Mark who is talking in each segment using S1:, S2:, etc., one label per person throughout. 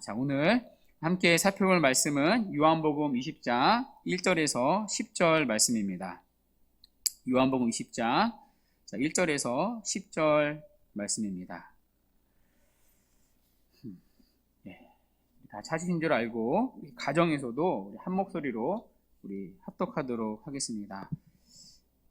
S1: 자, 오늘 함께 살펴볼 말씀은 요한복음 20장 1절에서 10절 말씀입니다. 요한복음 20장 1절에서 10절 말씀입니다. 다 찾으신 줄 알고 가정에서도 한 목소리로 우리 합독하도록 하겠습니다.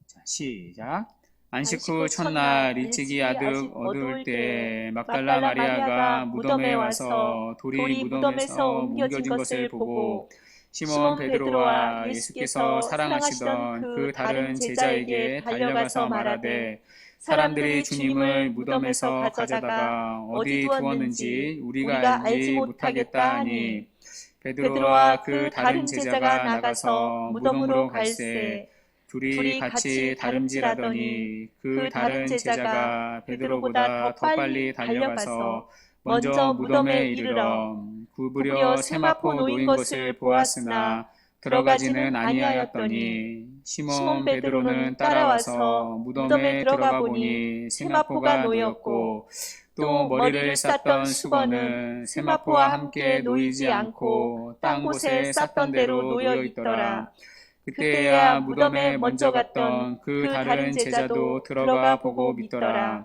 S1: 자, 시작. 안식 후 첫날 일찍이 아득 어두울 때 막달라 마리아가 무덤에 와서 돌이 무덤에서 옮겨진 것을 보고 시몬 베드로와 예수께서 사랑하시던 그 다른 제자에게 달려가서 말하되 사람들이 주님을 무덤에서 가져다가 어디 두었는지 우리가 알지 못하겠다 하니 베드로와 그 다른 제자가 나가서 무덤으로 갈새 둘이 같이 다름질하더니 그 다른 제자가 베드로보다 더 빨리 달려가서 먼저 무덤에 이르러 구부려 세마포 놓인 것을 보았으나 들어가지는 아니하였더니 시몬 베드로는 따라와서 무덤에 들어가 보니 세마포가 놓였고 또 머리를 쌌던 수건은 세마포와 함께 놓이지 않고 딴 곳에 쌌던 대로 놓여 있더라. 그때야 무덤에 먼저 갔던 그 다른 제자도 들어가 보고 믿더라.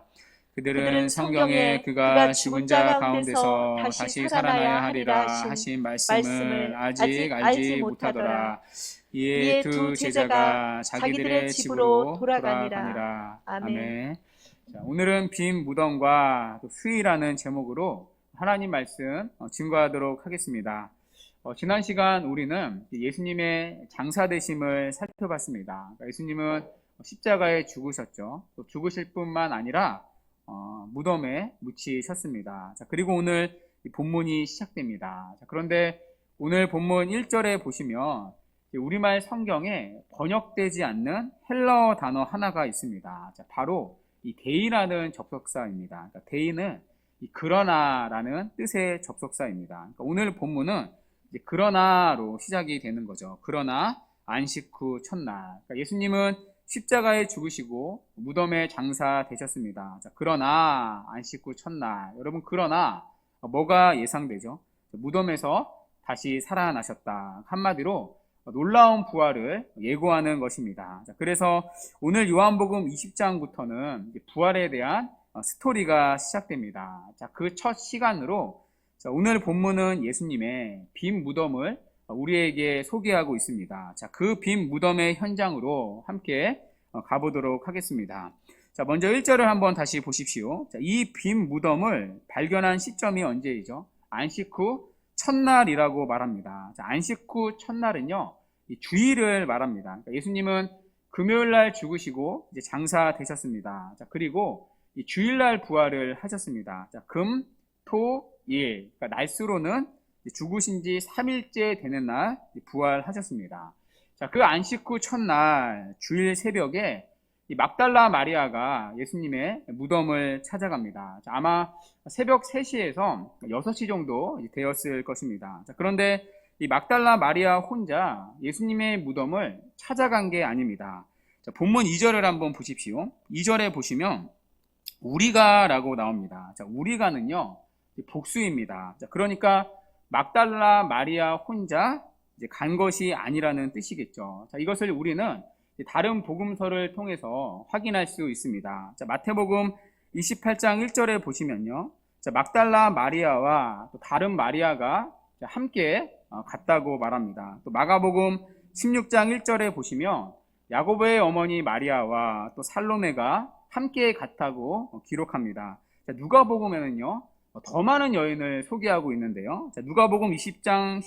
S1: 그들은 성경에 그가 죽은 자 가운데서 다시 살아나야 하리라 하신 말씀을 아직 알지 못하더라. 이에 두 제자가 자기들의 집으로 돌아가니라. 아멘. 자, 오늘은 빈 무덤과 수위라는 제목으로 하나님 말씀 증거하도록 하겠습니다. 지난 시간 우리는 예수님의 장사되심을 살펴봤습니다. 그러니까 예수님은 십자가에 죽으셨죠. 또 죽으실 뿐만 아니라 무덤에 묻히셨습니다. 자, 그리고 오늘 본문이 시작됩니다. 자, 그런데 오늘 본문 1절에 보시면 우리말 성경에 번역되지 않는 헬라어 단어 하나가 있습니다. 자, 바로 이 데이라는 접속사입니다. 그러니까 데이는 이 그러나라는 뜻의 접속사입니다. 그러니까 오늘 본문은 그러나로 시작이 되는 거죠. 그러나 안식 후 첫날. 그러니까 예수님은 십자가에 죽으시고 무덤에 장사되셨습니다. 자, 그러나 안식 후 첫날. 여러분, 그러나 뭐가 예상되죠? 무덤에서 다시 살아나셨다. 한마디로 놀라운 부활을 예고하는 것입니다. 자, 그래서 오늘 요한복음 20장부터는 부활에 대한 스토리가 시작됩니다. 자, 그 첫 시간으로 자, 오늘 본문은 예수님의 빈 무덤을 우리에게 소개하고 있습니다. 자, 그 빈 무덤의 현장으로 함께 가보도록 하겠습니다. 자, 먼저 1절을 한번 다시 보십시오. 자, 이 빈 무덤을 발견한 시점이 언제이죠? 안식 후 첫날이라고 말합니다. 자, 안식 후 첫날은요, 이 주일을 말합니다. 그러니까 예수님은 금요일날 죽으시고 이제 장사되셨습니다. 자, 그리고 이 주일날 부활을 하셨습니다. 자, 금, 토, 일. 그러니까 날수로는 죽으신 지 3일째 되는 날 부활하셨습니다. 자, 그 안식 후 첫날 주일 새벽에 이 막달라 마리아가 예수님의 무덤을 찾아갑니다. 자, 아마 새벽 3시에서 6시 정도 되었을 것입니다. 자, 그런데 이 막달라 마리아 혼자 예수님의 무덤을 찾아간 게 아닙니다. 자, 본문 2절을 한번 보십시오. 2절에 보시면 우리가 라고 나옵니다. 자, 우리가는요 복수입니다. 자, 그러니까 막달라 마리아 혼자 이제 간 것이 아니라는 뜻이겠죠. 자, 이것을 우리는 다른 복음서를 통해서 확인할 수 있습니다. 자, 마태복음 28장 1절에 보시면요. 자, 막달라 마리아와 또 다른 마리아가 함께 갔다고 말합니다. 또 마가복음 16장 1절에 보시면 야고보의 어머니 마리아와 또 살로메가 함께 갔다고 기록합니다. 자, 누가복음에는요. 더 많은 여인을 소개하고 있는데요. 자, 누가복음 20장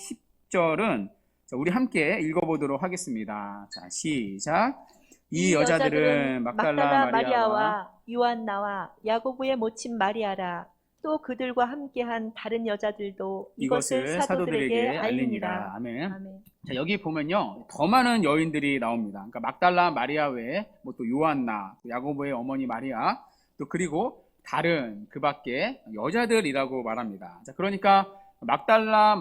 S1: 10절은 우리 함께 읽어보도록 하겠습니다. 자, 시작. 이 여자들은 막달라 마리아와
S2: 요한나와 야고보의 모친 마리아라. 또 그들과 함께한 다른 여자들도 이것을 사도들에게 알리니라.
S1: 아멘. 자, 여기 보면요, 더 많은 여인들이 나옵니다. 그러니까 막달라 마리아 외에 또 요한나, 또 야고보의 어머니 마리아, 또 그리고 다른 그 밖에 여자들이라고 말합니다. 자, 그러니까 막달리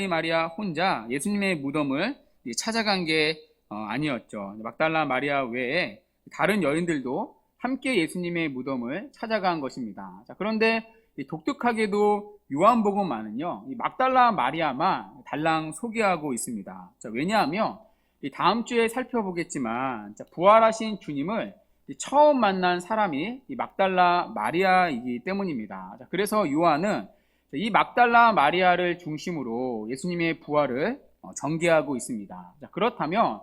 S1: 마리아 혼자 예수님의 무덤을 찾아간 게 아니었죠. 막달라 마리아 외에 다른 여인들도 함께 예수님의 무덤을 찾아간 것입니다. 자, 그런데 독특하게도 요한복음만은요, 이 막달라 마리아만 달랑 소개하고 있습니다. 자, 왜냐하면 이 다음 주에 살펴보겠지만 부활하신 주님을 처음 만난 사람이 이 막달라 마리아이기 때문입니다. 자, 그래서 요한은 이 막달라 마리아를 중심으로 예수님의 부활을 전개하고 있습니다. 자, 그렇다면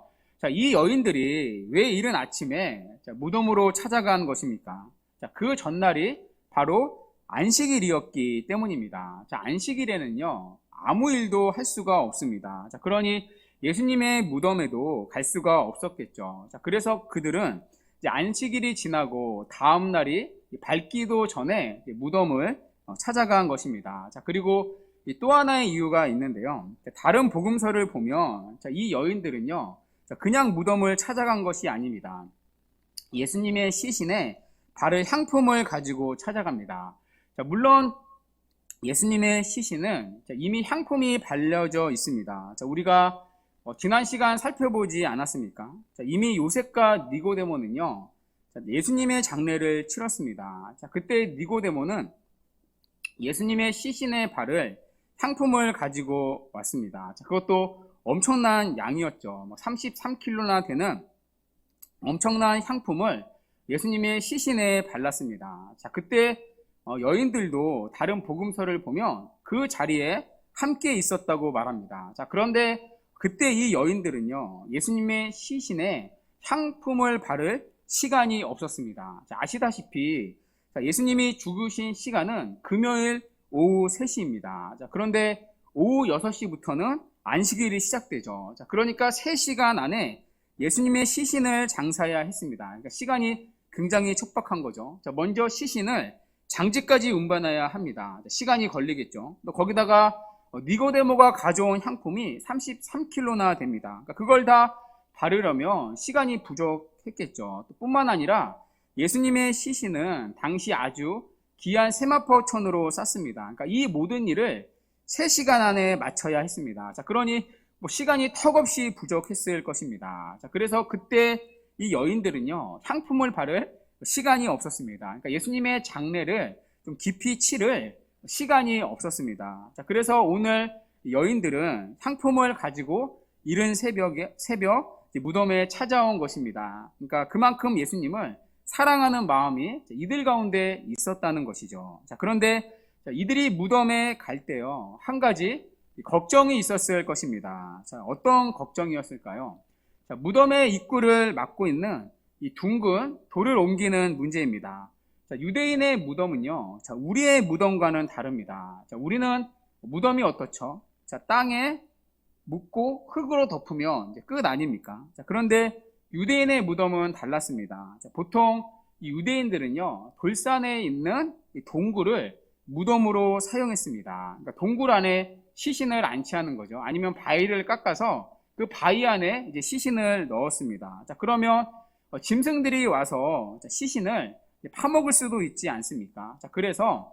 S1: 이 여인들이 왜 이른 아침에 무덤으로 찾아간 것입니까? 자, 그 전날이 바로 안식일이었기 때문입니다. 자, 안식일에는요, 아무 일도 할 수가 없습니다. 자, 그러니 예수님의 무덤에도 갈 수가 없었겠죠. 자, 그래서 그들은 이제 안식일이 지나고 다음 날이 밝기도 전에 무덤을 찾아간 것입니다. 자, 그리고 또 하나의 이유가 있는데요. 다른 복음서를 보면 이 여인들은요, 그냥 무덤을 찾아간 것이 아닙니다. 예수님의 시신에 바를 향품을 가지고 찾아갑니다. 자, 물론 예수님의 시신은 이미 향품이 발려져 있습니다. 자, 우리가 지난 시간 살펴보지 않았습니까? 자, 이미 요셉과 니고데모는요, 예수님의 장례를 치렀습니다. 자, 그때 니고데모는 예수님의 시신에 바를 향품을 가지고 왔습니다. 자, 그것도 엄청난 양이었죠. 33kg나 되는 엄청난 향품을 예수님의 시신에 발랐습니다. 자, 그때 여인들도 다른 복음서를 보면 그 자리에 함께 있었다고 말합니다. 자, 그런데 그때 이 여인들은요, 예수님의 시신에 향품을 바를 시간이 없었습니다. 자, 아시다시피 예수님이 죽으신 시간은 금요일 오후 3시입니다. 자, 그런데 오후 6시부터는 안식일이 시작되죠. 자, 그러니까 3시간 안에 예수님의 시신을 장사해야 했습니다. 그러니까 시간이 굉장히 촉박한 거죠. 자, 먼저 시신을 장지까지 운반해야 합니다. 자, 시간이 걸리겠죠. 또 거기다가 니고데모가 가져온 향품이 33kg나 됩니다. 그러니까 그걸 다 바르려면 시간이 부족했겠죠. 또 뿐만 아니라 예수님의 시신은 당시 아주 귀한 세마포천으로 쌌습니다. 그러니까 이 모든 일을 3시간 안에 마쳐야 했습니다. 자, 그러니 시간이 턱없이 부족했을 것입니다. 자, 그래서 그때 이 여인들은요, 향품을 바를 시간이 없었습니다. 그러니까 예수님의 장례를 좀 깊이 치를 시간이 없었습니다. 자, 그래서 오늘 여인들은 향품을 가지고 이른 새벽 무덤에 찾아온 것입니다. 그러니까 그만큼 예수님을 사랑하는 마음이 이들 가운데 있었다는 것이죠. 자, 그런데 이들이 무덤에 갈 때요, 한 가지 걱정이 있었을 것입니다. 자, 어떤 걱정이었을까요? 자, 무덤의 입구를 막고 있는 이 둥근 돌을 옮기는 문제입니다. 자, 유대인의 무덤은요, 자, 우리의 무덤과는 다릅니다. 자, 우리는 무덤이 어떻죠? 자, 땅에 묻고 흙으로 덮으면 이제 끝 아닙니까? 자, 그런데 유대인의 무덤은 달랐습니다. 자, 보통 이 유대인들은요, 돌산에 있는 이 동굴을 무덤으로 사용했습니다. 그러니까 동굴 안에 시신을 안치하는 거죠. 아니면 바위를 깎아서 그 바위 안에 이제 시신을 넣었습니다. 자, 그러면 짐승들이 와서 시신을 파먹을 수도 있지 않습니까? 자, 그래서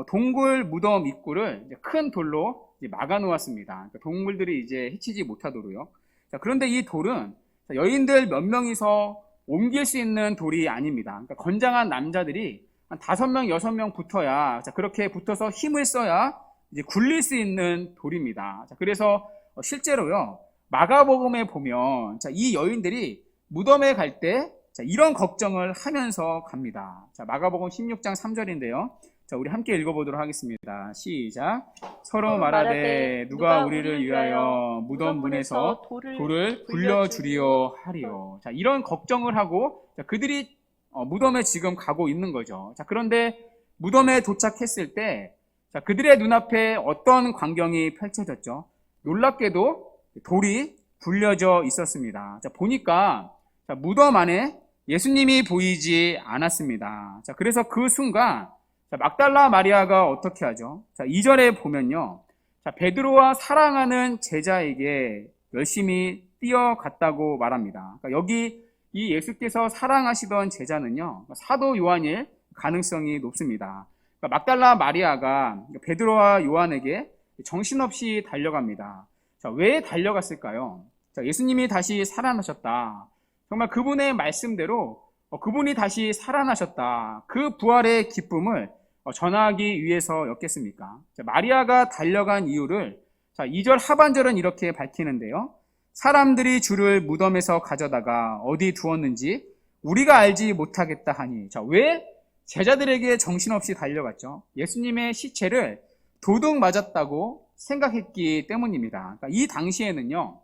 S1: 동굴 무덤 입구를 이제 큰 돌로 이제 막아 놓았습니다. 그러니까 동물들이 이제 해치지 못하도록요. 자, 그런데 이 돌은 여인들 몇 명이서 옮길 수 있는 돌이 아닙니다. 그러니까 건장한 남자들이 한 5명, 6명 붙어야, 자, 그렇게 붙어서 힘을 써야 이제 굴릴 수 있는 돌입니다. 자, 그래서 실제로요, 마가복음에 보면, 자, 이 여인들이 무덤에 갈 때, 자, 이런 걱정을 하면서 갑니다. 자, 마가복음 16장 3절인데요. 자, 우리 함께 읽어보도록 하겠습니다. 시작. 서로 말하되 누가 우리를 위하여 무덤 문에서 돌을 굴려주리요 하리요. 자, 이런 걱정을 하고, 자, 그들이 무덤에 지금 가고 있는 거죠. 자, 그런데 무덤에 도착했을 때, 자, 그들의 눈앞에 어떤 광경이 펼쳐졌죠? 놀랍게도 돌이 굴려져 있었습니다. 자, 보니까 자, 무덤 안에 예수님이 보이지 않았습니다. 자, 그래서 그 순간 자, 막달라 마리아가 어떻게 하죠? 자, 2절에 보면요. 자, 베드로와 사랑하는 제자에게 열심히 뛰어갔다고 말합니다. 그러니까 여기 이 예수께서 사랑하시던 제자는요, 사도 요한일 가능성이 높습니다. 그러니까 막달라 마리아가 베드로와 요한에게 정신없이 달려갑니다. 자, 왜 달려갔을까요? 자, 예수님이 다시 살아나셨다. 정말 그분의 말씀대로 그분이 다시 살아나셨다. 그 부활의 기쁨을 전하기 위해서였겠습니까? 자, 마리아가 달려간 이유를 2절 하반절은 이렇게 밝히는데요. 사람들이 주를 무덤에서 가져다가 어디 두었는지 우리가 알지 못하겠다 하니. 자, 왜 제자들에게 정신없이 달려갔죠? 예수님의 시체를 도둑 맞았다고 생각했기 때문입니다. 그러니까 이 당시에는요,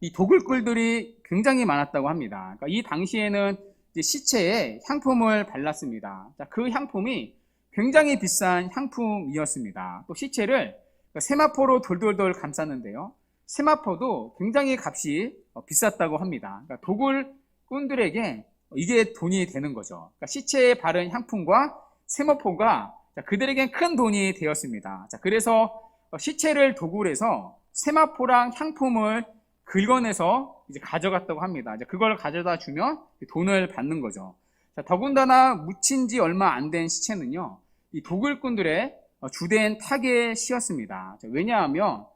S1: 이 도굴꾼들이 굉장히 많았다고 합니다. 그러니까 이 당시에는 이제 시체에 향품을 발랐습니다. 자, 그 향품이 굉장히 비싼 향품이었습니다. 또 시체를 세마포로 돌돌돌 감쌌는데요. 세마포도 굉장히 값이 비쌌다고 합니다. 그러니까 도굴꾼들에게 이게 돈이 되는 거죠. 그러니까 시체에 바른 향품과 세마포가 그들에겐 큰 돈이 되었습니다. 자, 그래서 시체를 도굴해서 세마포랑 향품을 긁어내서 이제 가져갔다고 합니다. 이제 그걸 가져다 주면 돈을 받는 거죠. 자, 더군다나 묻힌 지 얼마 안 된 시체는요, 이 도굴꾼들의 주된 타겟이었습니다. 자, 왜냐하면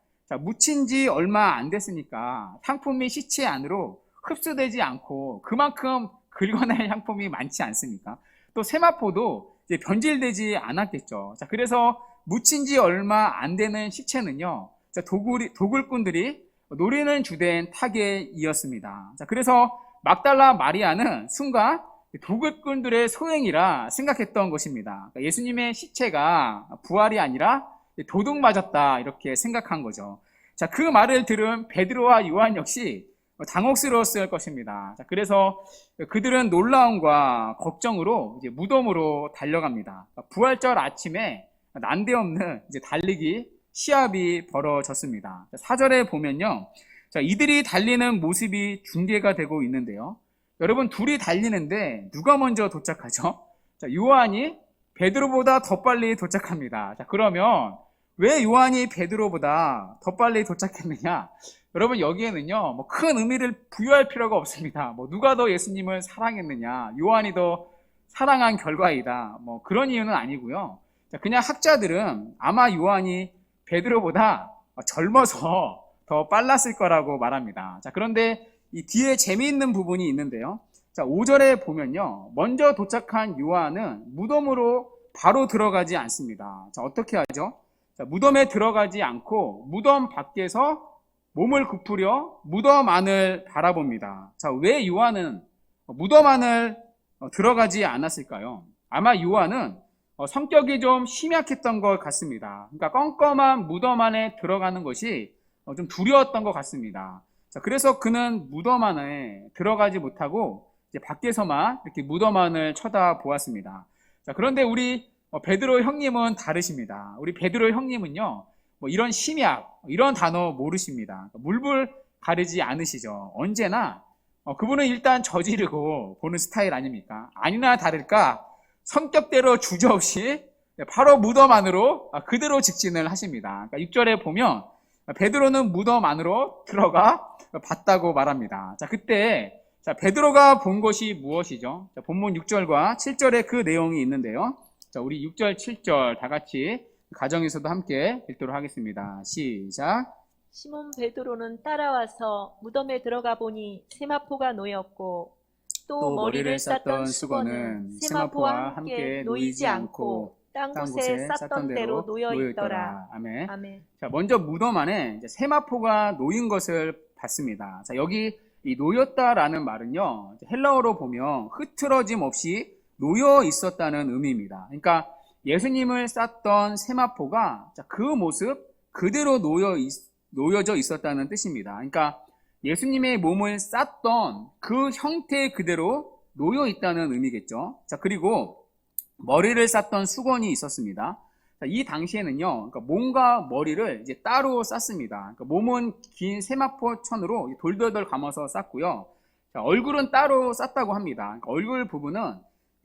S1: 묻힌 지 얼마 안 됐으니까 향품이 시체 안으로 흡수되지 않고 그만큼 긁어낼 향품이 많지 않습니까? 또 세마포도 이제 변질되지 않았겠죠. 자, 그래서 묻힌 지 얼마 안 되는 시체는요, 도굴꾼들이 노리는 주된 타겟이었습니다. 자, 그래서 막달라 마리아는 순간 도굴꾼들의 소행이라 생각했던 것입니다. 그러니까 예수님의 시체가 부활이 아니라 도둑 맞았다 이렇게 생각한 거죠. 자, 그 말을 들은 베드로와 요한 역시 당혹스러웠을 것입니다. 자, 그래서 그들은 놀라움과 걱정으로 이제 무덤으로 달려갑니다. 부활절 아침에 난데없는 이제 달리기 시합이 벌어졌습니다. 4절에 보면요, 자, 이들이 달리는 모습이 중계가 되고 있는데요. 여러분, 둘이 달리는데 누가 먼저 도착하죠? 자, 요한이 베드로보다 더 빨리 도착합니다. 자, 그러면 왜 요한이 베드로보다 더 빨리 도착했느냐? 여러분, 여기에는요, 뭐 큰 의미를 부여할 필요가 없습니다. 뭐 누가 더 예수님을 사랑했느냐, 요한이 더 사랑한 결과이다, 뭐 그런 이유는 아니고요. 자, 그냥 학자들은 아마 요한이 베드로보다 젊어서 더 빨랐을 거라고 말합니다. 자, 그런데 이 뒤에 재미있는 부분이 있는데요. 자, 5절에 보면요, 먼저 도착한 요한은 무덤으로 바로 들어가지 않습니다. 자, 어떻게 하죠? 자, 무덤에 들어가지 않고 무덤 밖에서 몸을 굽으려 무덤 안을 바라봅니다. 자, 왜 요한은 무덤 안을 들어가지 않았을까요? 아마 요한은 성격이 좀 심약했던 것 같습니다. 그러니까 껌껌한 무덤 안에 들어가는 것이 좀 두려웠던 것 같습니다. 자, 그래서 그는 무덤 안에 들어가지 못하고 이제 밖에서만 이렇게 무덤 안을 쳐다보았습니다. 자, 그런데 우리 베드로 형님은 다르십니다. 우리 베드로 형님은요, 뭐 이런 심약, 이런 단어 모르십니다. 물불 가리지 않으시죠. 언제나 그분은 일단 저지르고 보는 스타일 아닙니까? 아니나 다를까 성격대로 주저없이 바로 무덤 안으로 그대로 직진을 하십니다. 그러니까 6절에 보면 베드로는 무덤 안으로 들어가 봤다고 말합니다. 자, 그때 베드로가 본 것이 무엇이죠? 자, 본문 6절과 7절에 그 내용이 있는데요. 자, 우리 6절, 7절 다 같이 가정에서도 함께 읽도록 하겠습니다. 시작.
S2: 시몬 베드로는 따라와서 무덤에 들어가 보니 세마포가 놓였고 또 머리를 쌌던 수건은 세마포와 함께 놓이지 않고 딴 곳에 쌌던 대로 놓여 있더라.
S1: 아멘.
S2: 아멘.
S1: 자, 먼저 무덤 안에 이제 세마포가 놓인 것을 봤습니다. 자, 여기 이 놓였다라는 말은요, 헬라어로 보면 흐트러짐 없이 놓여 있었다는 의미입니다. 그러니까 예수님을 쌌던 세마포가 그 모습 그대로 놓여져 있었다는 뜻입니다. 그러니까 예수님의 몸을 쌌던 그 형태 그대로 놓여 있다는 의미겠죠. 자, 그리고 머리를 쌌던 수건이 있었습니다. 자, 이 당시에는요, 그러니까 몸과 머리를 이제 따로 쌌습니다. 그러니까 몸은 긴 세마포천으로 돌돌돌 감아서 쌌고요. 자, 얼굴은 따로 쌌다고 합니다. 그러니까 얼굴 부분은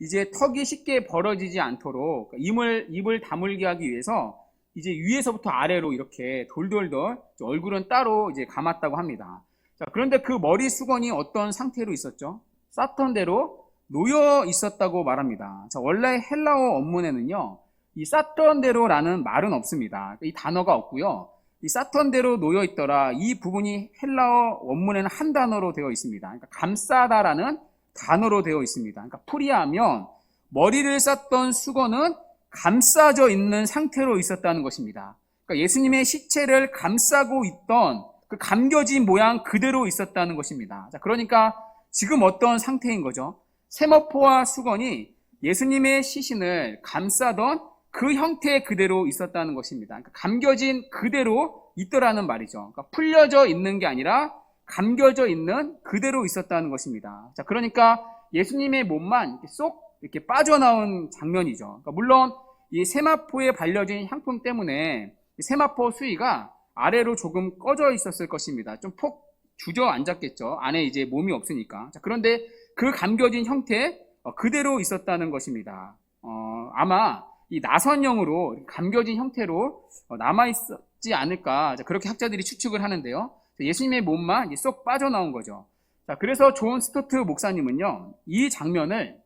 S1: 이제 턱이 쉽게 벌어지지 않도록 입을 다물게 하기 위해서 이제 위에서부터 아래로 이렇게 돌돌돌 얼굴은 따로 이제 감았다고 합니다. 자, 그런데 그 머리 수건이 어떤 상태로 있었죠? 쌌던 대로 놓여 있었다고 말합니다. 자, 원래 헬라어 원문에는요, 이 쌌던 대로라는 말은 없습니다. 이 단어가 없고요. 이 쌌던 대로 놓여 있더라. 이 부분이 헬라어 원문에는 한 단어로 되어 있습니다. 그러니까 감싸다라는 단어로 되어 있습니다. 그러니까 풀이하면 머리를 쌌던 수건은 감싸져 있는 상태로 있었다는 것입니다. 그러니까 예수님의 시체를 감싸고 있던 그 감겨진 모양 그대로 있었다는 것입니다. 자, 그러니까 지금 어떤 상태인 거죠? 세마포와 수건이 예수님의 시신을 감싸던 그 형태 그대로 있었다는 것입니다. 그러니까 감겨진 그대로 있더라는 말이죠. 그러니까 풀려져 있는 게 아니라 감겨져 있는 그대로 있었다는 것입니다. 자, 그러니까 예수님의 몸만 쏙 이렇게 빠져나온 장면이죠. 그러니까 물론 이 세마포에 발려진 향품 때문에 세마포 수위가 아래로 조금 꺼져 있었을 것입니다. 좀 푹 주저앉았겠죠. 안에 이제 몸이 없으니까. 자, 그런데 그 감겨진 형태 그대로 있었다는 것입니다. 아마 이 나선형으로 감겨진 형태로 남아있지 않을까, 그렇게 학자들이 추측을 하는데요. 예수님의 몸만 쏙 빠져나온 거죠. 자, 그래서 존 스토트 목사님은요, 이 장면을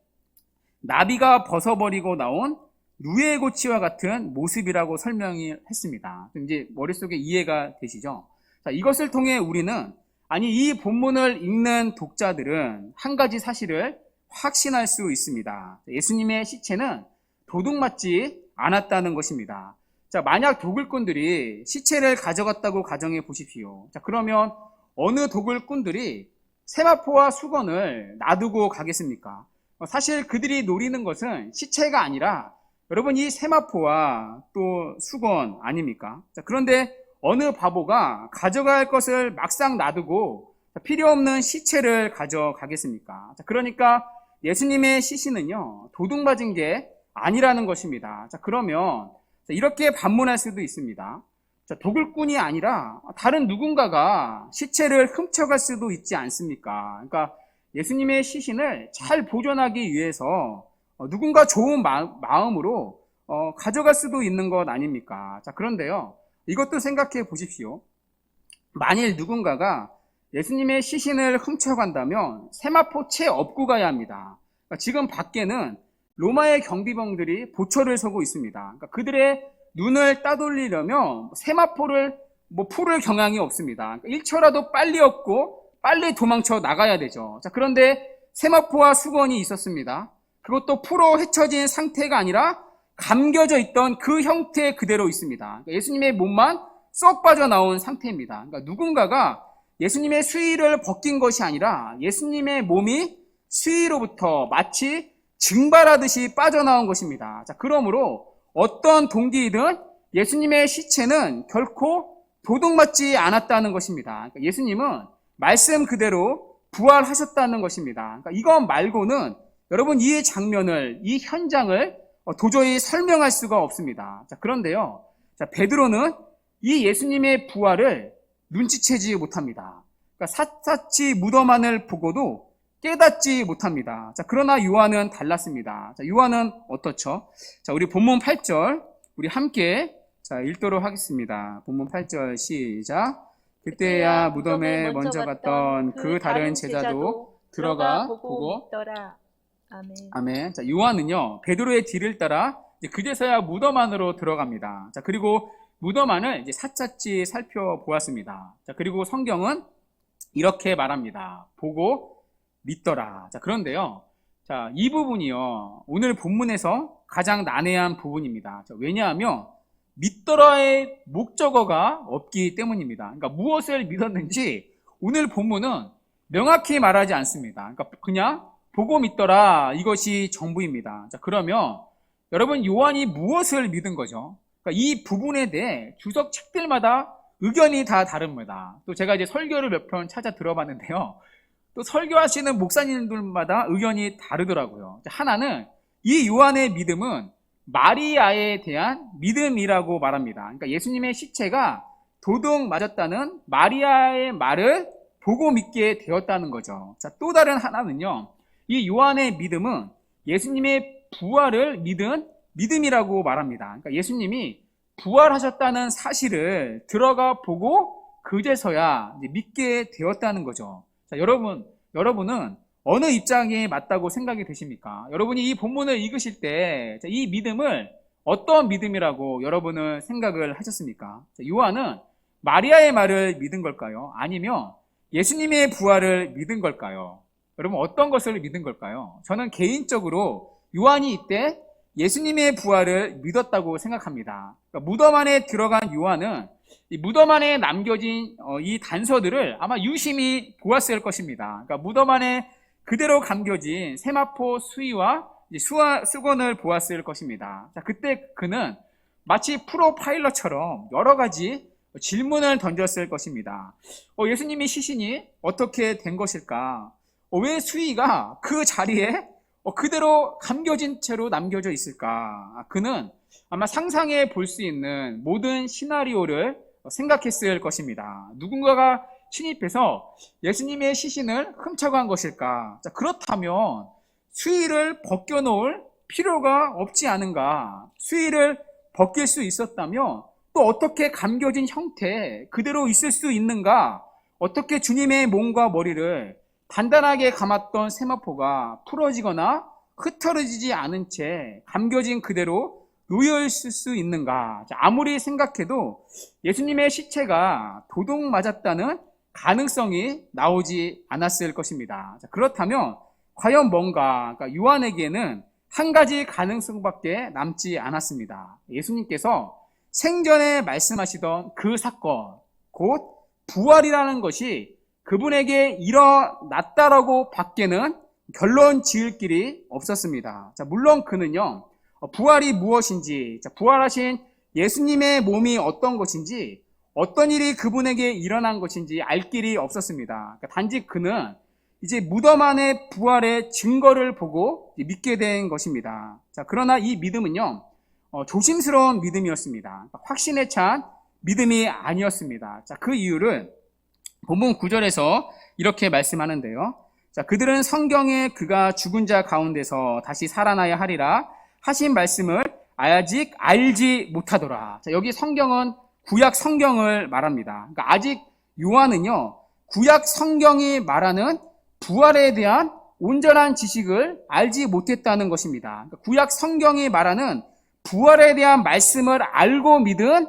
S1: 나비가 벗어버리고 나온 누에 고치와 같은 모습이라고 설명했습니다. 이제 머릿속에 이해가 되시죠? 자, 이것을 통해 우리는, 아니, 이 본문을 읽는 독자들은 한 가지 사실을 확신할 수 있습니다. 예수님의 시체는 도둑맞지 않았다는 것입니다. 자, 만약 도굴꾼들이 시체를 가져갔다고 가정해 보십시오. 자, 그러면 어느 도굴꾼들이 세마포와 수건을 놔두고 가겠습니까? 사실 그들이 노리는 것은 시체가 아니라 여러분 이 세마포와 또 수건 아닙니까? 자, 그런데 어느 바보가 가져갈 것을 막상 놔두고 필요 없는 시체를 가져가겠습니까? 자, 그러니까 예수님의 시신은요, 도둑맞은 게 아니라는 것입니다. 자, 그러면 이렇게 반문할 수도 있습니다. 자, 도굴꾼이 아니라 다른 누군가가 시체를 훔쳐갈 수도 있지 않습니까? 그러니까 예수님의 시신을 잘 보존하기 위해서 누군가 좋은 마음으로 가져갈 수도 있는 것 아닙니까? 자, 그런데요, 이것도 생각해 보십시오. 만일 누군가가 예수님의 시신을 훔쳐간다면 세마포 채 업고 가야 합니다. 그러니까 지금 밖에는 로마의 경비병들이 보초를 서고 있습니다. 그러니까 그들의 눈을 따돌리려면 세마포를 풀을 경향이 없습니다. 그러니까 1초라도 빨리 업고 빨리 도망쳐 나가야 되죠. 자, 그런데 세마포와 수건이 있었습니다. 그것도 풀어 헤쳐진 상태가 아니라 감겨져 있던 그 형태 그대로 있습니다. 그러니까 예수님의 몸만 쏙 빠져나온 상태입니다. 그러니까 누군가가 예수님의 수의를 벗긴 것이 아니라 예수님의 몸이 수의로부터 마치 증발하듯이 빠져나온 것입니다. 자, 그러므로 어떤 동기이든 예수님의 시체는 결코 도둑맞지 않았다는 것입니다. 그러니까 예수님은 말씀 그대로 부활하셨다는 것입니다. 그러니까 이것 말고는 여러분 이 장면을, 이 현장을 도저히 설명할 수가 없습니다. 자, 그런데요, 자, 베드로는 이 예수님의 부활을 눈치채지 못합니다. 그러니까 샅샅이 무덤 안을 보고도 깨닫지 못합니다. 자, 그러나 요한은 달랐습니다. 자, 요한은 어떻죠? 자, 우리 본문 8절 우리 함께 읽도록 하겠습니다. 본문 8절 시작. 그때야 무덤에 먼저 갔던 그 다른 제자도 들어가 보고
S2: 믿더라. 아멘.
S1: 아멘. 자, 요한은요, 베드로의 뒤를 따라 그제서야 무덤 안으로 들어갑니다. 자, 그리고 무덤 안을 이제 샅샅이 살펴보았습니다. 자, 그리고 성경은 이렇게 말합니다. 보고 믿더라. 자, 그런데요, 자, 이 부분이요, 오늘 본문에서 가장 난해한 부분입니다. 자, 왜냐하면 믿더라의 목적어가 없기 때문입니다. 그러니까 무엇을 믿었는지 오늘 본문은 명확히 말하지 않습니다. 그러니까 그냥 보고 믿더라, 이것이 전부입니다. 자, 그러면 여러분 요한이 무엇을 믿은 거죠? 그러니까 이 부분에 대해 주석 책들마다 의견이 다 다릅니다. 또 제가 이제 설교를 몇 편 찾아 들어봤는데요, 또 설교하시는 목사님들마다 의견이 다르더라고요. 하나는 이 요한의 믿음은 마리아에 대한 믿음이라고 말합니다. 그러니까 예수님의 시체가 도둑 맞았다는 마리아의 말을 보고 믿게 되었다는 거죠. 자, 또 다른 하나는요, 이 요한의 믿음은 예수님의 부활을 믿은 믿음이라고 말합니다. 그러니까 예수님이 부활하셨다는 사실을 들어가 보고 그제서야 믿게 되었다는 거죠. 자, 여러분은 어느 입장에 맞다고 생각이 되십니까? 여러분이 이 본문을 읽으실 때 이 믿음을 어떤 믿음이라고 여러분은 생각을 하셨습니까? 자, 요한은 마리아의 말을 믿은 걸까요? 아니면 예수님의 부활을 믿은 걸까요? 여러분 어떤 것을 믿은 걸까요? 저는 개인적으로 요한이 이때 예수님의 부활을 믿었다고 생각합니다. 그러니까 무덤 안에 들어간 요한은 이 무덤 안에 남겨진 이 단서들을 아마 유심히 보았을 것입니다. 그러니까 무덤 안에 그대로 감겨진 세마포 수의와 수건을 보았을 것입니다. 자, 그때 그는 마치 프로파일러처럼 여러 가지 질문을 던졌을 것입니다. 예수님이 시신이 어떻게 된 것일까? 왜 수의가 그 자리에 그대로 감겨진 채로 남겨져 있을까? 그는 아마 상상해 볼 수 있는 모든 시나리오를 생각했을 것입니다. 누군가가 침입해서 예수님의 시신을 훔쳐간 것일까? 자, 그렇다면 수의를 벗겨놓을 필요가 없지 않은가? 수의를 벗길 수 있었다면 또 어떻게 감겨진 형태 그대로 있을 수 있는가? 어떻게 주님의 몸과 머리를 단단하게 감았던 세마포가 풀어지거나 흩어지지 않은 채 감겨진 그대로 놓여있을 수 있는가? 아무리 생각해도 예수님의 시체가 도둑 맞았다는 가능성이 나오지 않았을 것입니다. 그렇다면 과연 뭔가? 그러니까 요한에게는 한 가지 가능성밖에 남지 않았습니다. 예수님께서 생전에 말씀하시던 그 사건, 곧 부활이라는 것이 그분에게 일어났다라고 밖에는 결론 지을 길이 없었습니다. 자, 물론 그는요, 부활이 무엇인지, 부활하신 예수님의 몸이 어떤 것인지, 어떤 일이 그분에게 일어난 것인지 알 길이 없었습니다. 그러니까 단지 그는 이제 무덤 안의 부활의 증거를 보고 믿게 된 것입니다. 자, 그러나 이 믿음은요, 조심스러운 믿음이었습니다. 그러니까 확신에 찬 믿음이 아니었습니다. 자, 그 이유를 본문 9절에서 이렇게 말씀하는데요. 자, 그들은 성경에 그가 죽은 자 가운데서 다시 살아나야 하리라 하신 말씀을 아직 알지 못하더라. 자, 여기 성경은 구약 성경을 말합니다. 그러니까 아직 요한은요, 구약 성경이 말하는 부활에 대한 온전한 지식을 알지 못했다는 것입니다. 그러니까 구약 성경이 말하는 부활에 대한 말씀을 알고 믿은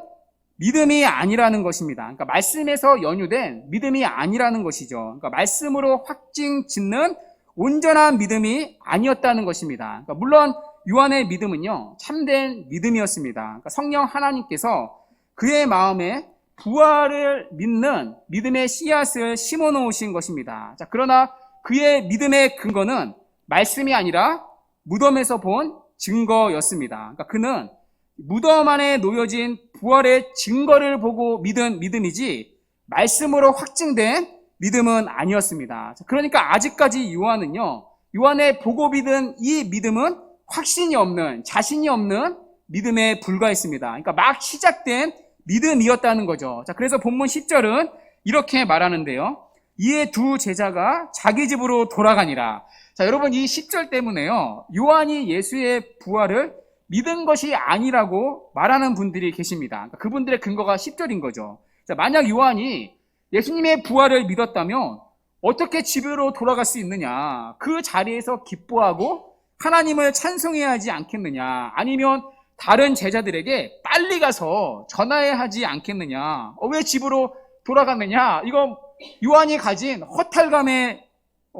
S1: 믿음이 아니라는 것입니다. 그러니까 말씀에서 연유된 믿음이 아니라는 것이죠. 그러니까 말씀으로 확증 짓는 온전한 믿음이 아니었다는 것입니다. 그러니까 물론 요한의 믿음은요, 참된 믿음이었습니다. 그러니까 성령 하나님께서 그의 마음에 부활을 믿는 믿음의 씨앗을 심어 놓으신 것입니다. 자, 그러나 그의 믿음의 근거는 말씀이 아니라 무덤에서 본 증거였습니다. 그러니까 그는 무덤 안에 놓여진 부활의 증거를 보고 믿은 믿음이지 말씀으로 확증된 믿음은 아니었습니다. 그러니까 아직까지 요한은요, 요한의 보고 믿은 이 믿음은 확신이 없는, 자신이 없는 믿음에 불과했습니다. 그러니까 막 시작된 믿음이었다는 거죠. 자, 그래서 본문 10절은 이렇게 말하는데요. 이에 두 제자가 자기 집으로 돌아가니라. 자, 여러분, 이 10절 때문에요, 요한이 예수의 부활을 믿은 것이 아니라고 말하는 분들이 계십니다. 그러니까 그분들의 근거가 10절인 거죠. 자, 만약 요한이 예수님의 부활을 믿었다면 어떻게 집으로 돌아갈 수 있느냐? 그 자리에서 기뻐하고 하나님을 찬송해야 하지 않겠느냐? 아니면 다른 제자들에게 빨리 가서 전화해야 하지 않겠느냐? 왜 집으로 돌아갔느냐? 이거 요한이 가진 허탈감의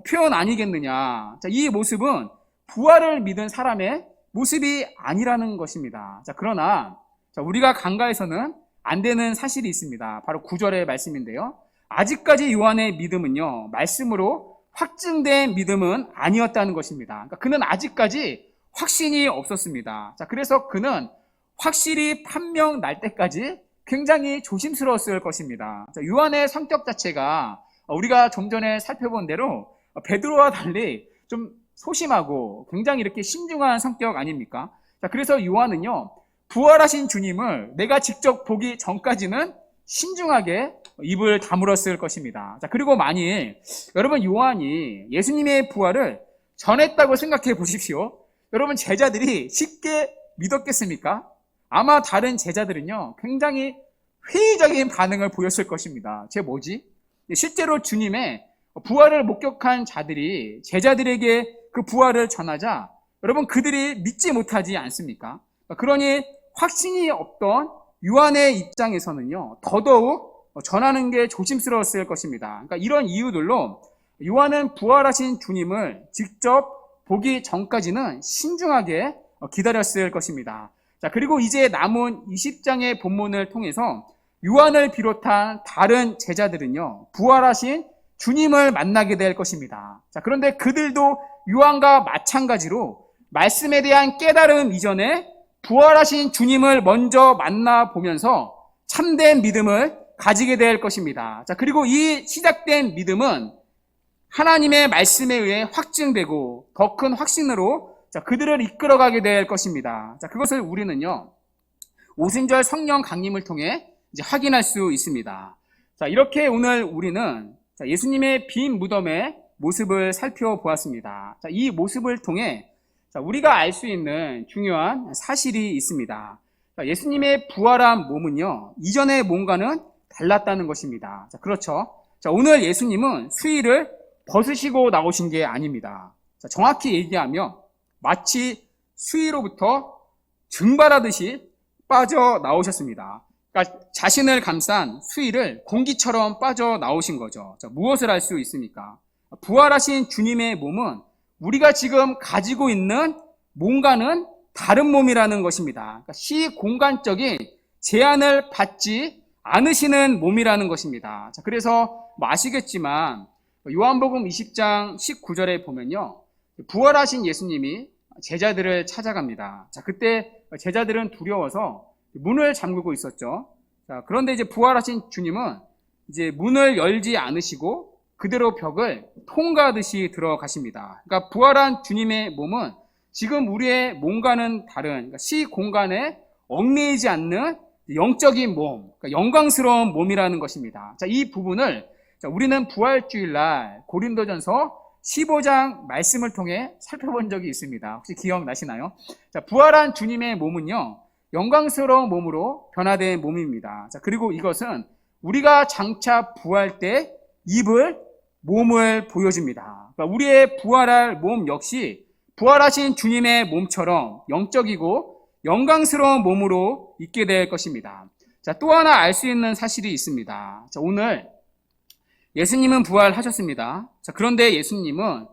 S1: 표현 아니겠느냐? 자, 이 모습은 부활을 믿은 사람의 모습이 아니라는 것입니다. 자, 그러나 우리가 간과해서는 안 되는 사실이 있습니다. 바로 9절의 말씀인데요. 아직까지 요한의 믿음은요, 말씀으로 확증된 믿음은 아니었다는 것입니다. 그러니까 그는 아직까지 확신이 없었습니다. 자, 그래서 그는 확실히 판명 날 때까지 굉장히 조심스러웠을 것입니다. 자, 요한의 성격 자체가 우리가 좀 전에 살펴본 대로 베드로와 달리 좀 소심하고 굉장히 이렇게 신중한 성격 아닙니까? 자, 그래서 요한은요, 부활하신 주님을 내가 직접 보기 전까지는 신중하게 입을 다물었을 것입니다. 자, 그리고 만일 여러분 요한이 예수님의 부활을 전했다고 생각해 보십시오. 여러분, 제자들이 쉽게 믿었겠습니까? 아마 다른 제자들은요, 굉장히 회의적인 반응을 보였을 것입니다. 뭐지? 실제로 주님의 부활을 목격한 자들이 제자들에게 그 부활을 전하자 여러분, 그들이 믿지 못하지 않습니까? 그러니 확신이 없던 요한의 입장에서는요, 더더욱 전하는 게 조심스러웠을 것입니다. 그러니까 이런 이유들로 요한은 부활하신 주님을 직접 보기 전까지는 신중하게 기다렸을 것입니다. 자, 그리고 이제 남은 20장의 본문을 통해서 요한을 비롯한 다른 제자들은요, 부활하신 주님을 만나게 될 것입니다. 자, 그런데 그들도 요한과 마찬가지로 말씀에 대한 깨달음 이전에 부활하신 주님을 먼저 만나보면서 참된 믿음을 가지게 될 것입니다. 자, 그리고 이 시작된 믿음은 하나님의 말씀에 의해 확증되고 더 큰 확신으로 그들을 이끌어가게 될 것입니다. 자, 그것을 우리는요, 오순절 성령 강림을 통해 이제 확인할 수 있습니다. 자, 이렇게 오늘 우리는 예수님의 빈 무덤의 모습을 살펴보았습니다. 자, 이 모습을 통해 우리가 알 수 있는 중요한 사실이 있습니다. 자, 예수님의 부활한 몸은요, 이전의 몸과는 달랐다는 것입니다. 자, 그렇죠. 자, 오늘 예수님은 수의를 벗으시고 나오신 게 아닙니다. 자, 정확히 얘기하면 마치 수의로부터 증발하듯이 빠져나오셨습니다. 그러니까 자신을 감싼 수의를 공기처럼 빠져나오신 거죠. 자, 무엇을 알 수 있습니까? 부활하신 주님의 몸은 우리가 지금 가지고 있는 몸과는 다른 몸이라는 것입니다. 그러니까 시공간적인 제한을 받지 않으시는 몸이라는 것입니다. 자, 그래서 아시겠지만 요한복음 20장 19절에 보면요, 부활하신 예수님이 제자들을 찾아갑니다. 자, 그때 제자들은 두려워서 문을 잠그고 있었죠. 자, 그런데 이제 부활하신 주님은 이제 문을 열지 않으시고 그대로 벽을 통과하듯이 들어가십니다. 그러니까 부활한 주님의 몸은 지금 우리의 몸과는 다른, 그러니까 시공간에 얽매이지 않는 영적인 몸, 그러니까 영광스러운 몸이라는 것입니다. 자, 이 부분을 우리는 부활주일날 고린도전서 15장 말씀을 통해 살펴본 적이 있습니다. 혹시 기억나시나요? 자, 부활한 주님의 몸은요, 영광스러운 몸으로 변화된 몸입니다. 자, 그리고 이것은 우리가 장차 부활 때 입을 몸을 보여줍니다. 그러니까 우리의 부활할 몸 역시 부활하신 주님의 몸처럼 영적이고 영광스러운 몸으로 있게 될 것입니다. 자, 또 하나 알 수 있는 사실이 있습니다. 자, 오늘 예수님은 부활하셨습니다. 자, 그런데 예수님은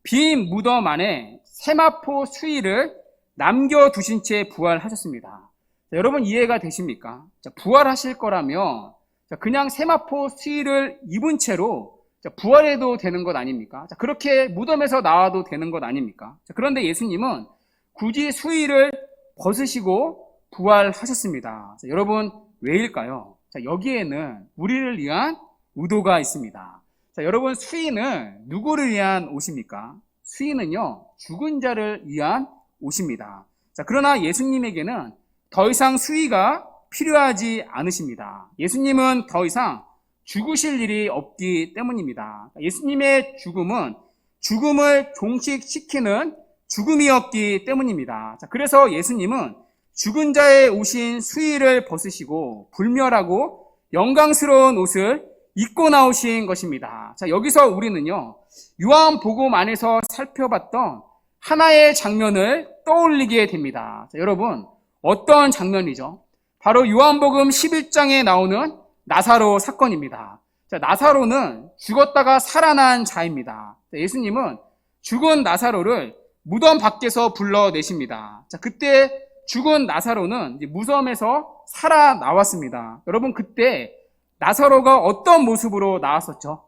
S1: 빈 무덤 안에 세마포 수의를 남겨두신 채 부활하셨습니다. 자, 여러분 이해가 되십니까? 자, 부활하실 거라면 그냥 세마포 수의를 입은 채로 부활해도 되는 것 아닙니까? 자, 그렇게 무덤에서 나와도 되는 것 아닙니까? 자, 그런데 예수님은 굳이 수의를 벗으시고 부활하셨습니다. 자, 여러분 왜일까요? 자, 여기에는 우리를 위한 의도가 있습니다. 자, 여러분 수의는 누구를 위한 옷입니까? 수의는요, 죽은 자를 위한 옷입니다. 자, 그러나 예수님에게는 더 이상 수의가 필요하지 않으십니다. 예수님은 더 이상 죽으실 일이 없기 때문입니다. 예수님의 죽음은 죽음을 종식시키는 죽음이었기 때문입니다. 자, 그래서 예수님은 죽은 자의 옷인 수의를 벗으시고 불멸하고 영광스러운 옷을 입고 나오신 것입니다. 자, 여기서 우리는요, 요한복음 안에서 살펴봤던 하나의 장면을 떠올리게 됩니다. 자, 여러분 어떤 장면이죠? 바로 요한복음 11장에 나오는 나사로 사건입니다. 자, 나사로는 죽었다가 살아난 자입니다. 자, 예수님은 죽은 나사로를 무덤 밖에서 불러내십니다. 자, 그때 죽은 나사로는 이제 무덤에서 살아나왔습니다. 여러분 그때 나사로가 어떤 모습으로 나왔었죠?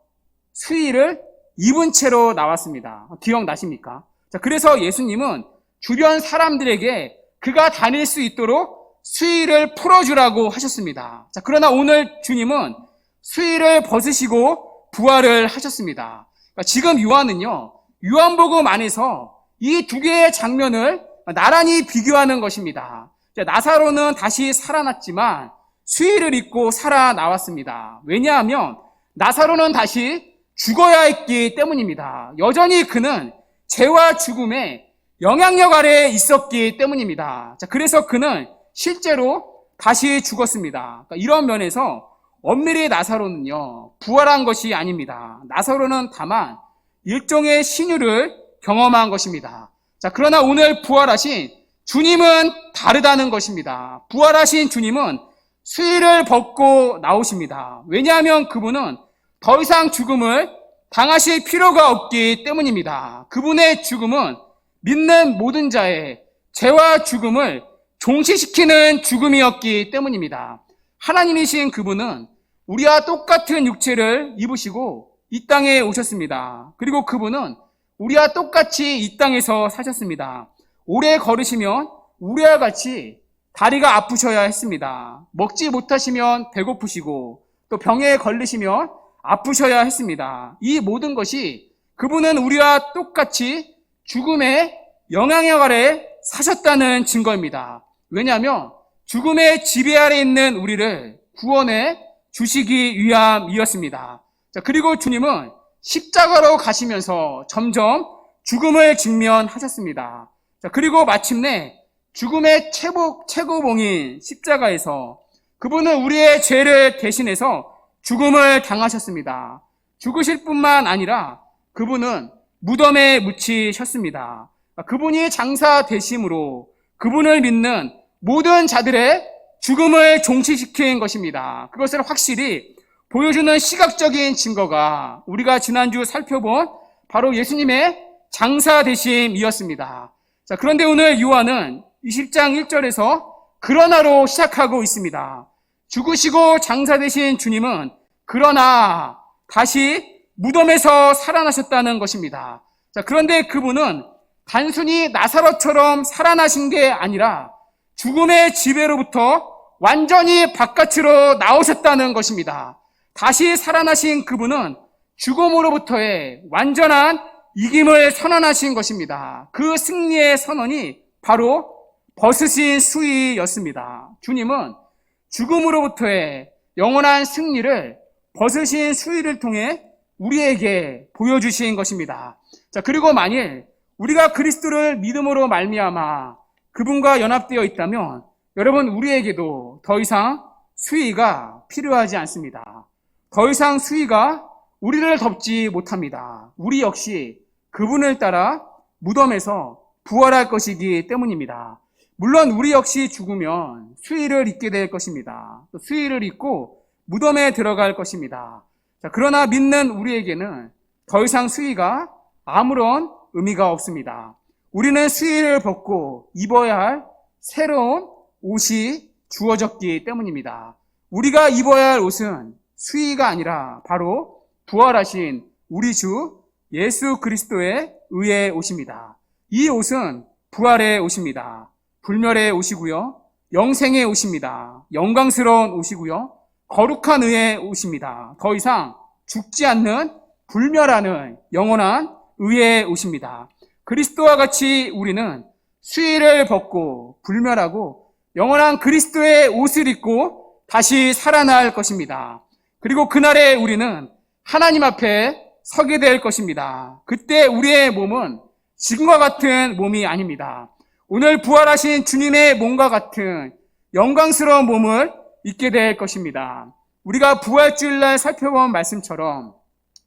S1: 수의를 입은 채로 나왔습니다. 기억나십니까? 자, 그래서 예수님은 주변 사람들에게 그가 다닐 수 있도록 수의를 풀어주라고 하셨습니다. 자, 그러나 오늘 주님은 수의를 벗으시고 부활을 하셨습니다. 그러니까 지금 요한은요, 요한복음 안에서 이 두 개의 장면을 나란히 비교하는 것입니다. 자, 나사로는 다시 살아났지만 수의를 입고 살아나왔습니다. 왜냐하면 나사로는 다시 죽어야 했기 때문입니다. 여전히 그는 죄와 죽음의 영향력 아래에 있었기 때문입니다. 자, 그래서 그는 실제로 다시 죽었습니다. 그러니까 이런 면에서 엄밀히 나사로는요, 부활한 것이 아닙니다. 나사로는 다만 일종의 신유를 경험한 것입니다. 자, 그러나 오늘 부활하신 주님은 다르다는 것입니다. 부활하신 주님은 수의를 벗고 나오십니다. 왜냐하면 그분은 더 이상 죽음을 당하실 필요가 없기 때문입니다. 그분의 죽음은 믿는 모든 자의 죄와 죽음을 종식시키는 죽음이었기 때문입니다. 하나님이신 그분은 우리와 똑같은 육체를 입으시고 이 땅에 오셨습니다. 그리고 그분은 우리와 똑같이 이 땅에서 사셨습니다. 오래 걸으시면 우리와 같이 다리가 아프셔야 했습니다. 먹지 못하시면 배고프시고 또 병에 걸리시면 아프셔야 했습니다. 이 모든 것이 그분은 우리와 똑같이 죽음의 영향력 아래 사셨다는 증거입니다. 왜냐하면 죽음의 지배 아래 있는 우리를 구원해 주시기 위함이었습니다. 자, 그리고 주님은 십자가로 가시면서 점점 죽음을 직면하셨습니다. 자, 그리고 마침내 죽음의 최고봉인 십자가에서 그분은 우리의 죄를 대신해서 죽음을 당하셨습니다. 죽으실 뿐만 아니라 그분은 무덤에 묻히셨습니다. 그분이 장사 되심으로 그분을 믿는 모든 자들의 죽음을 종식시킨 것입니다. 그것을 확실히 보여주는 시각적인 증거가 우리가 지난주 살펴본 바로 예수님의 장사 되심이었습니다. 자, 그런데 오늘 요한은 20장 1절에서 그러나로 시작하고 있습니다. 죽으시고 장사 되신 주님은 그러나 다시 무덤에서 살아나셨다는 것입니다. 자, 그런데 그분은 단순히 나사로처럼 살아나신 게 아니라 죽음의 지배로부터 완전히 바깥으로 나오셨다는 것입니다. 다시 살아나신 그분은 죽음으로부터의 완전한 이김을 선언하신 것입니다. 그 승리의 선언이 바로 벗으신 수위였습니다. 주님은 죽음으로부터의 영원한 승리를 벗으신 수위를 통해 우리에게 보여주신 것입니다. 자, 그리고 만일 우리가 그리스도를 믿음으로 말미암아 그분과 연합되어 있다면 여러분, 우리에게도 더 이상 수위가 필요하지 않습니다. 더 이상 수위가 우리를 덮지 못합니다. 우리 역시 그분을 따라 무덤에서 부활할 것이기 때문입니다. 물론 우리 역시 죽으면 수위를 잊게 될 것입니다. 수위를 잊고 무덤에 들어갈 것입니다. 자, 그러나 믿는 우리에게는 더 이상 수위가 아무런 의미가 없습니다. 우리는 수위를 벗고 입어야 할 새로운 옷이 주어졌기 때문입니다. 우리가 입어야 할 옷은 수위가 아니라 바로 부활하신 우리 주 예수 그리스도의 의의 옷입니다. 이 옷은 부활의 옷입니다. 불멸의 옷이고요. 영생의 옷입니다. 영광스러운 옷이고요. 거룩한 의의 옷입니다. 더 이상 죽지 않는 불멸하는 영원한 의의 옷입니다. 그리스도와 같이 우리는 수위를 벗고 불멸하고 영원한 그리스도의 옷을 입고 다시 살아날 것입니다. 그리고 그날에 우리는 하나님 앞에 서게 될 것입니다. 그때 우리의 몸은 지금과 같은 몸이 아닙니다. 오늘 부활하신 주님의 몸과 같은 영광스러운 몸을 입게 될 것입니다. 우리가 부활주일날 살펴본 말씀처럼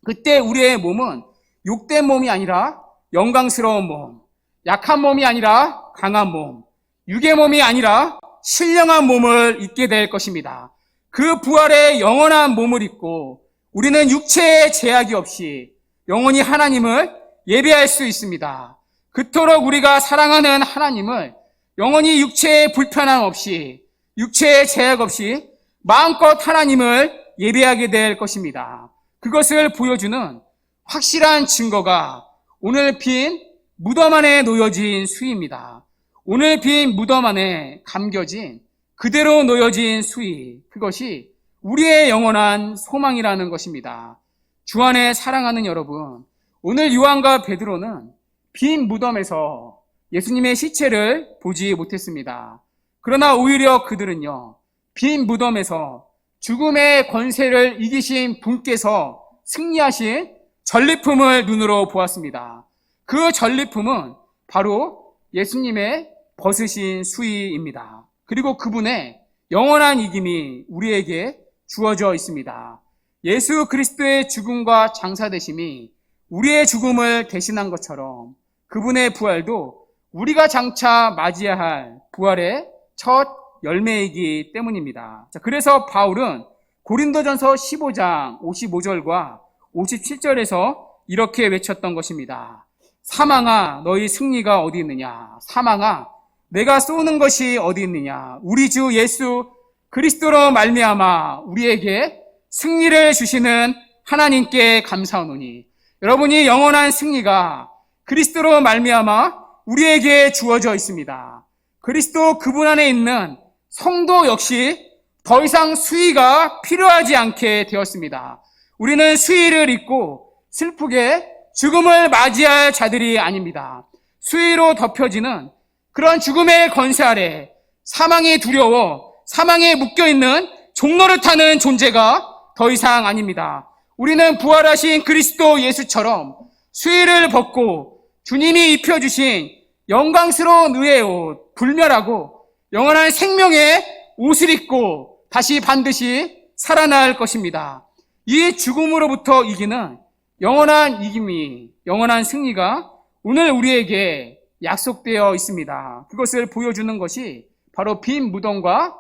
S1: 그때 우리의 몸은 욕된 몸이 아니라 영광스러운 몸, 약한 몸이 아니라 강한 몸, 육의 몸이 아니라 신령한 몸을 입게 될 것입니다. 그 부활의 영원한 몸을 입고 우리는 육체의 제약이 없이 영원히 하나님을 예배할 수 있습니다. 그토록 우리가 사랑하는 하나님을 영원히 육체의 불편함 없이 육체의 제약 없이 마음껏 하나님을 예배하게 될 것입니다. 그것을 보여주는 확실한 증거가 오늘 빈 무덤 안에 놓여진 수위입니다. 오늘 빈 무덤 안에 감겨진 그대로 놓여진 수위, 그것이 우리의 영원한 소망이라는 것입니다. 주 안에 사랑하는 여러분, 오늘 요한과 베드로는 빈 무덤에서 예수님의 시체를 보지 못했습니다. 그러나 오히려 그들은요, 빈 무덤에서 죽음의 권세를 이기신 분께서 승리하신 전리품을 눈으로 보았습니다. 그 전리품은 바로 예수님의 벗으신 수위입니다. 그리고 그분의 영원한 이김이 우리에게 주어져 있습니다. 예수 그리스도의 죽음과 장사되심이 우리의 죽음을 대신한 것처럼 그분의 부활도 우리가 장차 맞이해야 할 부활의 첫 열매이기 때문입니다. 자, 그래서 바울은 고린도전서 15장 55절과 57절에서 이렇게 외쳤던 것입니다. 사망아, 너희 승리가 어디 있느냐? 사망아, 내가 쏘는 것이 어디 있느냐? 우리 주 예수 그리스도로 말미암아 우리에게 승리를 주시는 하나님께 감사하노니. 여러분이 영원한 승리가 그리스도로 말미암아 우리에게 주어져 있습니다. 그리스도 그분 안에 있는 성도 역시 더 이상 수위가 필요하지 않게 되었습니다. 우리는 수위를 잊고 슬프게 죽음을 맞이할 자들이 아닙니다. 수위로 덮여지는 그런 죽음의 권세 아래 사망이 두려워 사망에 묶여있는 종노릇하는 존재가 더 이상 아닙니다. 우리는 부활하신 그리스도 예수처럼 수위를 벗고 주님이 입혀주신 영광스러운 의의 옷, 불멸하고 영원한 생명의 옷을 입고 다시 반드시 살아날 것입니다. 이 죽음으로부터 이기는 영원한 이김이, 영원한 승리가 오늘 우리에게 약속되어 있습니다. 그것을 보여주는 것이 바로 빈 무덤과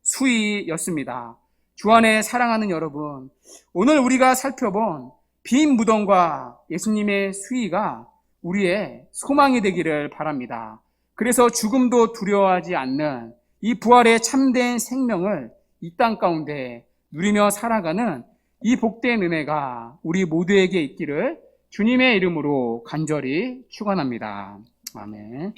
S1: 수위였습니다. 주 안에 사랑하는 여러분, 오늘 우리가 살펴본 빈 무덤과 예수님의 수위가 우리의 소망이 되기를 바랍니다. 그래서 죽음도 두려워하지 않는 이 부활의 참된 생명을 이 땅 가운데 누리며 살아가는 이 복된 은혜가 우리 모두에게 있기를 주님의 이름으로 간절히 축원합니다. 아멘.